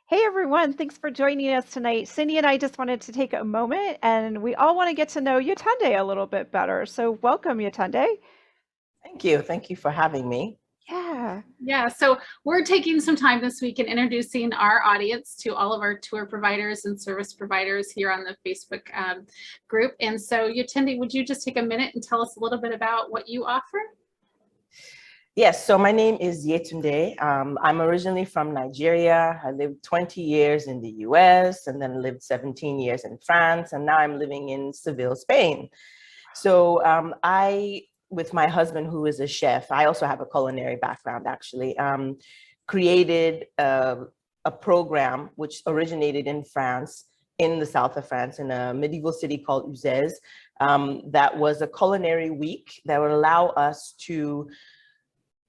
Hey everyone, thanks for joining us tonight. Cindy and I just wanted to take a moment and we all want to get to know Yetunde a little bit better. So welcome, Yetunde. Thank you. Thank you for having me. Yeah. Yeah, so we're taking some time this week and introducing our audience to all of our tour providers and service providers here on the Facebook group. And so, Yetunde, would you just take a minute and tell us a little bit about what you offer? Yes, so my name is Yetunde. I'm originally from Nigeria. I lived 20 years in the US and then lived 17 years in France. And now I'm living in Seville, Spain. So with my husband, who is a chef, I also have a culinary background actually, created a program which originated in France, in the south of France, in a medieval city called Uzès. That was a culinary week that would allow us to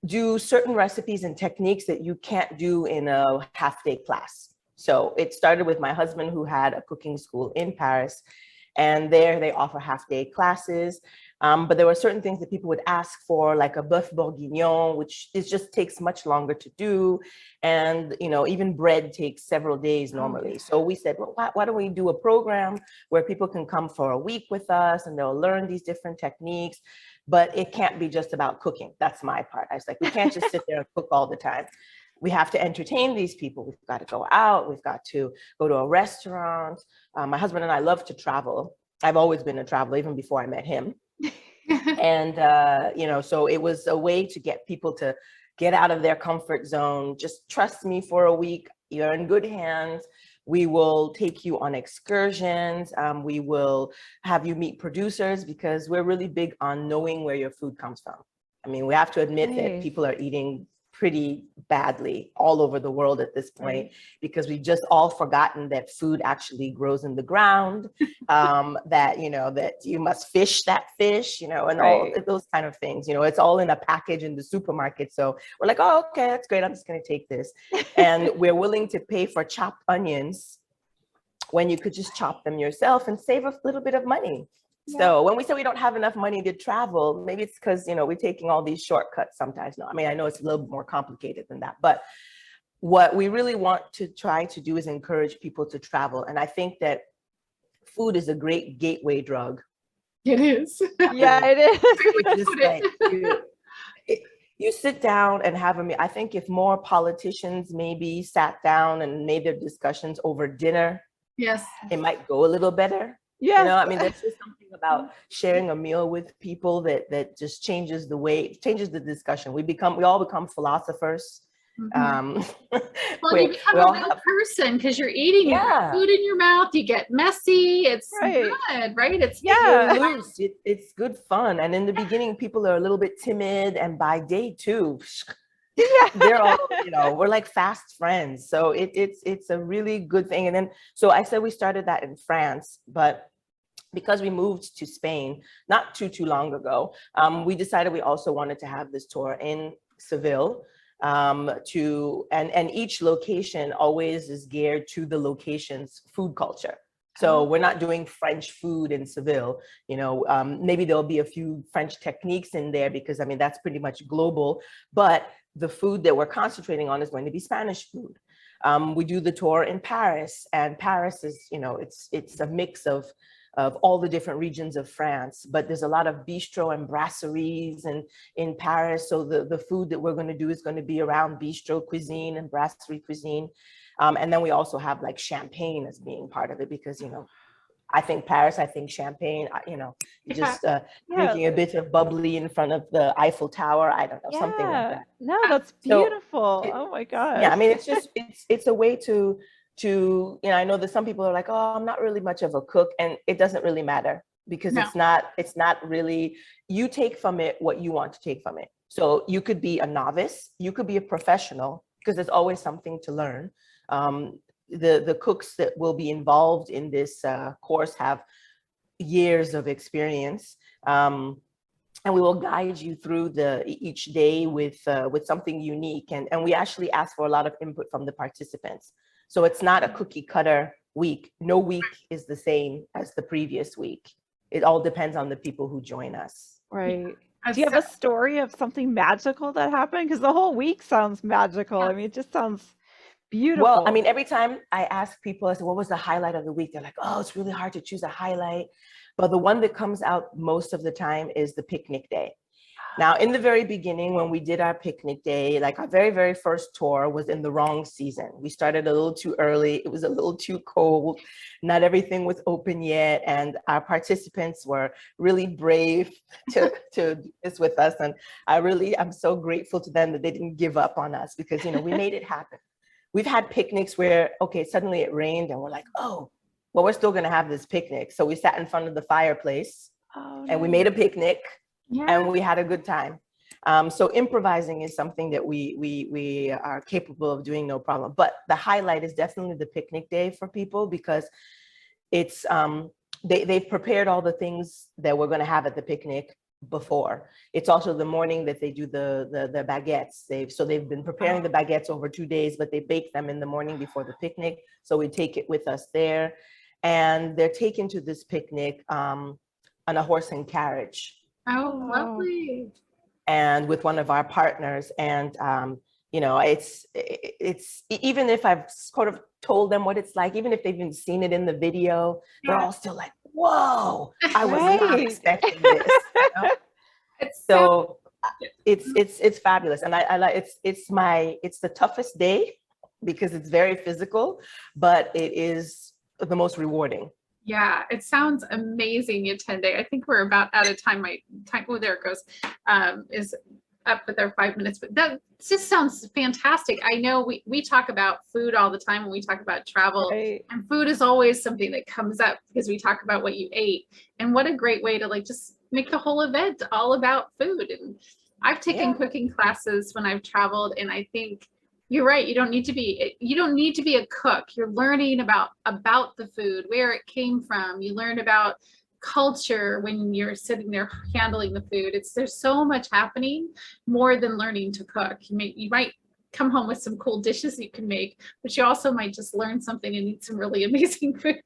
do certain recipes and techniques that you can't do in a half-day class. So it started with my husband, who had a cooking school in Paris, and there they offer half-day classes. But there were certain things that people would ask for, like a bœuf bourguignon, which just takes much longer to do. And even bread takes several days normally. So we said, well, why don't we do a program where people can come for a week with us and they'll learn these different techniques, but it can't be just about cooking. That's my part. I was like, we can't just sit there and cook all the time. We have to entertain these people. We've got to go out. We've got to go to a restaurant. My husband and I love to travel. I've always been a traveler, even before I met him. And, so it was a way to get people to get out of their comfort zone. Just trust me for a week. You're in good hands. We will take you on excursions. We will have you meet producers, because we're really big on knowing where your food comes from. I mean, we have to admit that people are eating pretty badly all over the world at this point, because we've just all forgotten that food actually grows in the ground, that you must fish that fish, and all those kind of things. It's all in a package in the supermarket. So we're like, oh, okay, that's great. I'm just going to take this. And we're willing to pay for chopped onions when you could just chop them yourself and save a little bit of money. Yeah. So when we say we don't have enough money to travel, maybe it's because, we're taking all these shortcuts sometimes. No, I mean, I know it's a little more complicated than that, but what we really want to try to do is encourage people to travel. And I think that food is a great gateway drug. It is. Yeah, it is. You sit down and have a meal. I think if more politicians maybe sat down and made their discussions over dinner, yes, it might go a little better. Yeah, I mean, there's just something about sharing a meal with people that just changes the discussion. We all become philosophers. Well, you become a real person, because you're eating, you put food in your mouth, you get messy. It's good, right? It's loose. It's good fun. And in the beginning, people are a little bit timid, and by day 2, they're all, we're like fast friends. So it's a really good thing. And then, so I said we started that in France, but because we moved to Spain not too long ago, we decided we also wanted to have this tour in Seville, and each location always is geared to the location's food culture. So we're not doing French food in Seville, maybe there'll be a few French techniques in there, because I mean, that's pretty much global, but the food that we're concentrating on is going to be Spanish food. We do the tour in Paris, and Paris is, it's a mix of all the different regions of France, but there's a lot of bistro and brasseries in Paris. So the food that we're going to do is going to be around bistro cuisine and brasserie cuisine. And then we also have like champagne as being part of it, because, I think Paris, I think champagne, just drinking a bit of bubbly in front of the Eiffel Tower. I don't know, something like that. No, that's beautiful. Oh my God. Yeah, I mean, it's just, it's a way to, I know that some people are like, oh, I'm not really much of a cook, and it doesn't really matter, because it's not really, you take from it what you want to take from it. So you could be a novice, you could be a professional, because there's always something to learn. The cooks that will be involved in this course have years of experience. And we will guide you through each day with something unique. And we actually ask for a lot of input from the participants. So it's not a cookie cutter week. No week is the same as the previous week. It all depends on the people who join us. Right. Do you have a story of something magical that happened? Because the whole week sounds magical. I mean, it just sounds Beautiful. Well, I mean, every time I ask people, I say, what was the highlight of the week? They're like, oh, it's really hard to choose a highlight. But the one that comes out most of the time is the picnic day. Now, in the very beginning, when we did our picnic day, like our very, very first tour was in the wrong season. We started a little too early. It was a little too cold. Not everything was open yet. And our participants were really brave to do this with us. And I'm so grateful to them that they didn't give up on us because, we made it happen. We've had picnics where, okay, suddenly it rained and we're like, oh, well, we're still going to have this picnic. So we sat in front of the fireplace and we made a picnic. Yeah. And we had a good time. So improvising is something that we are capable of doing, no problem. But the highlight is definitely the picnic day for people because it's they've prepared all the things that we're going to have at the picnic before. It's also the morning that they do the baguettes. They've been preparing the baguettes over 2 days, but they bake them in the morning before the picnic. So we take it with us there, and they're taken to this picnic on a horse and carriage. Oh, lovely. And with one of our partners. And, it's even if I've sort of told them what it's like, even if they've even seen it in the video, they're all still like, whoa, I was not expecting this. So it's fabulous. And I like, it's the toughest day because it's very physical, but it is the most rewarding. Yeah, it sounds amazing, Yetunde. I think we're about out of time. My time, oh, there it goes, is up with our 5 minutes, but that just sounds fantastic. I know we talk about food all the time when we talk about travel, and food is always something that comes up because we talk about what you ate. And what a great way to like just make the whole event all about food. And I've taken cooking classes when I've traveled, and I think you're right. You don't need to be a cook. You're learning about the food, where it came from. You learn about culture when you're sitting there handling the food. There's so much happening more than learning to cook. You might come home with some cool dishes you can make, but you also might just learn something and eat some really amazing food.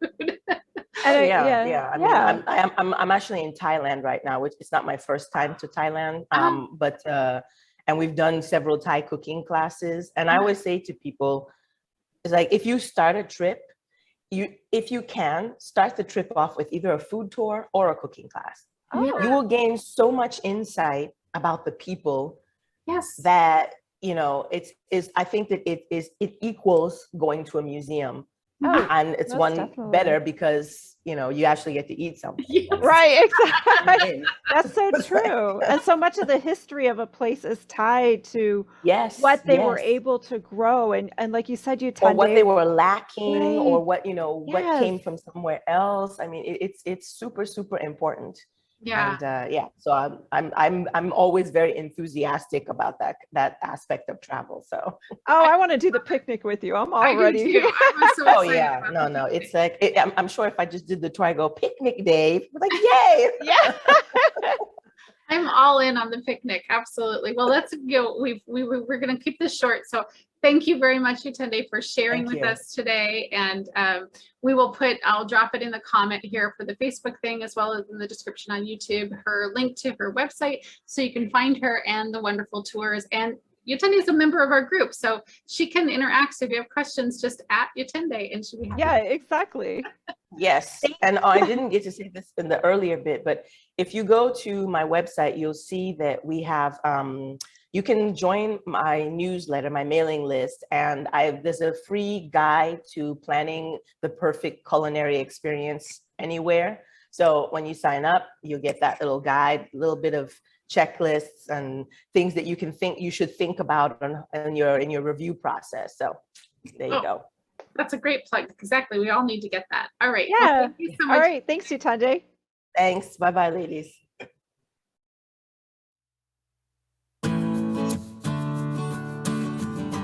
I'm actually in Thailand right now, which is not my first time to Thailand, but and we've done several Thai cooking classes. And I always say to people, it's like, if you start a trip, if you can, start the trip off with either a food tour or a cooking class. You will gain so much insight about the people that, I think that it equals going to a museum. And it's better because you actually get to eat something. Right, exactly. That's so true. And so much of the history of a place is tied to what they were able to grow, and like you said, Yetunde, or what they were lacking, or what what came from somewhere else. I mean, it's super, super important. And so I'm always very enthusiastic about that aspect of travel. So I want to do the picnic with you. I'm all ready. So no, it's like I'm sure if I just did the tour, I go picnic day, like yay. I'm all in on the picnic. Absolutely. Well, let's go. We're going to keep this short. So thank you very much, Yetunde, for sharing with us today. And I'll drop it in the comment here for the Facebook thing, as well as in the description on YouTube, her link to her website, so you can find her and the wonderful tours. And Yetunde is a member of our group, so she can interact. So if you have questions, just at Yetunde, and she'll be happy. Yeah, exactly. Yes. And I didn't get to say this in the earlier bit, but if you go to my website, you'll see that we have, you can join my newsletter, my mailing list, and there's a free guide to planning the perfect culinary experience anywhere. So when you sign up, you'll get that little guide, a little bit of checklists and things that you should think about in your review process. So there you go. That's a great plug. Exactly. We all need to get that. All right. Yeah. Well, thank you so much. All right. Thanks, Yetunde. Thanks. Bye-bye, ladies.